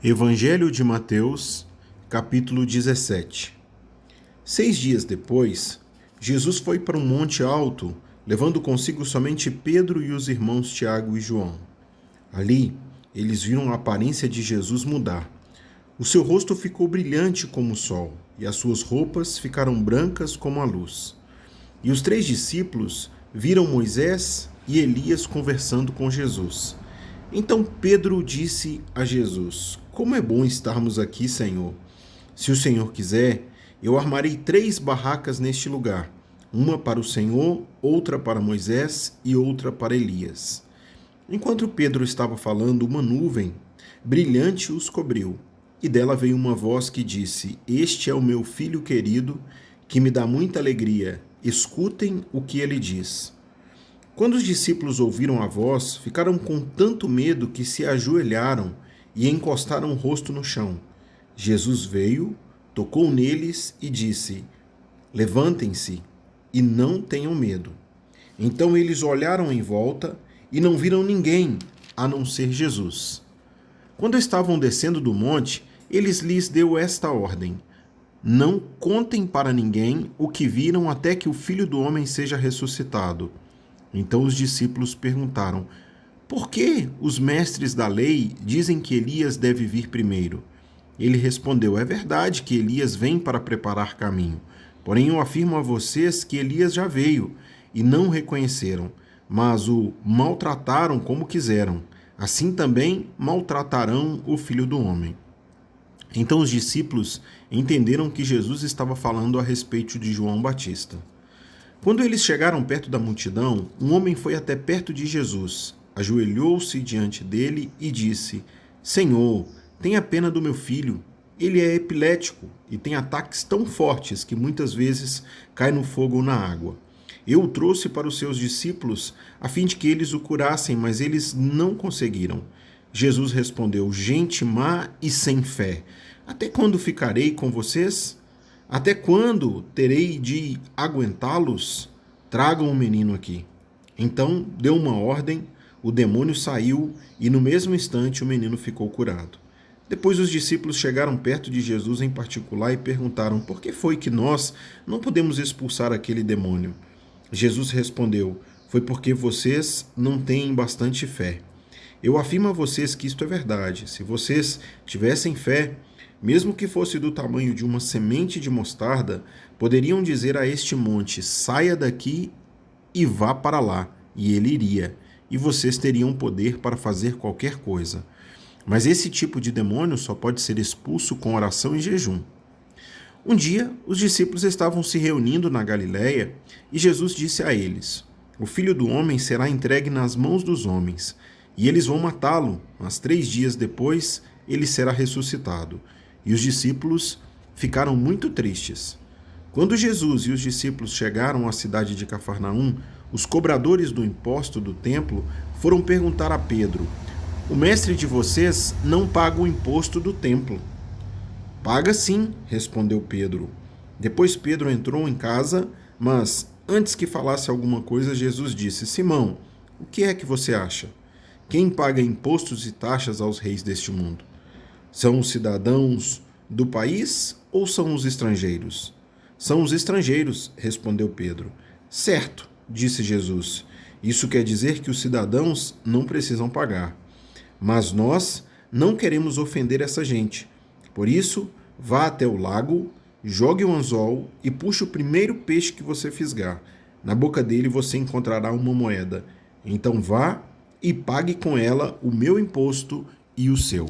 Evangelho de Mateus, capítulo 17. 6 dias depois, Jesus foi para um monte alto, levando consigo somente Pedro e os irmãos Tiago e João. Ali, eles viram a aparência de Jesus mudar. O seu rosto ficou brilhante como o sol, e as suas roupas ficaram brancas como a luz. E os 3 discípulos viram Moisés e Elias conversando com Jesus. Então Pedro disse a Jesus: Como é bom estarmos aqui, Senhor. Se o Senhor quiser, eu armarei 3 barracas neste lugar, uma para o Senhor, outra para Moisés e outra para Elias. Enquanto Pedro estava falando, uma nuvem brilhante os cobriu, e dela veio uma voz que disse: Este é o meu filho querido, que me dá muita alegria. Escutem o que ele diz. Quando os discípulos ouviram a voz, ficaram com tanto medo que se ajoelharam e encostaram o rosto no chão. Jesus veio, tocou neles e disse: Levantem-se e não tenham medo. Então eles olharam em volta e não viram ninguém, a não ser Jesus. Quando estavam descendo do monte, ele lhes deu esta ordem: Não contem para ninguém o que viram até que o Filho do Homem seja ressuscitado. Então os discípulos perguntaram: Por que os mestres da lei dizem que Elias deve vir primeiro? Ele respondeu: É verdade que Elias vem para preparar caminho. Porém, eu afirmo a vocês que Elias já veio e não o reconheceram, mas o maltrataram como quiseram. Assim também maltratarão o Filho do Homem. Então os discípulos entenderam que Jesus estava falando a respeito de João Batista. Quando eles chegaram perto da multidão, um homem foi até perto de Jesus, ajoelhou-se diante dele e disse: Senhor, tenha pena do meu filho. Ele é epilético e tem ataques tão fortes que muitas vezes cai no fogo ou na água. Eu o trouxe para os seus discípulos a fim de que eles o curassem, mas eles não conseguiram. Jesus respondeu: Gente má e sem fé, até quando ficarei com vocês? Até quando terei de aguentá-los? Tragam o menino aqui. Então deu uma ordem, o demônio saiu e no mesmo instante o menino ficou curado. Depois os discípulos chegaram perto de Jesus em particular e perguntaram: Por que foi que nós não podemos expulsar aquele demônio? Jesus respondeu: Foi porque vocês não têm bastante fé. Eu afirmo a vocês que isto é verdade. Se vocês tivessem fé, mesmo que fosse do tamanho de uma semente de mostarda, poderiam dizer a este monte: Saia daqui e vá para lá, e ele iria, e vocês teriam poder para fazer qualquer coisa. Mas esse tipo de demônio só pode ser expulso com oração e jejum. Um dia, os discípulos estavam se reunindo na Galiléia e Jesus disse a eles: O Filho do Homem será entregue nas mãos dos homens, e eles vão matá-lo, mas 3 dias depois ele será ressuscitado. E os discípulos ficaram muito tristes. Quando Jesus e os discípulos chegaram à cidade de Cafarnaum, os cobradores do imposto do templo foram perguntar a Pedro: O mestre de vocês não paga o imposto do templo. Paga sim, respondeu Pedro. Depois Pedro entrou em casa, mas antes que falasse alguma coisa, Jesus disse: Simão, o que é que você acha? Quem paga impostos e taxas aos reis deste mundo? São os cidadãos do país ou são os estrangeiros? São os estrangeiros, respondeu Pedro. Certo, disse Jesus. Isso quer dizer que os cidadãos não precisam pagar. Mas nós não queremos ofender essa gente. Por isso, vá até o lago, jogue o anzol e puxe o primeiro peixe que você fisgar. Na boca dele você encontrará uma moeda. Então vá e pague com ela o meu imposto e o seu.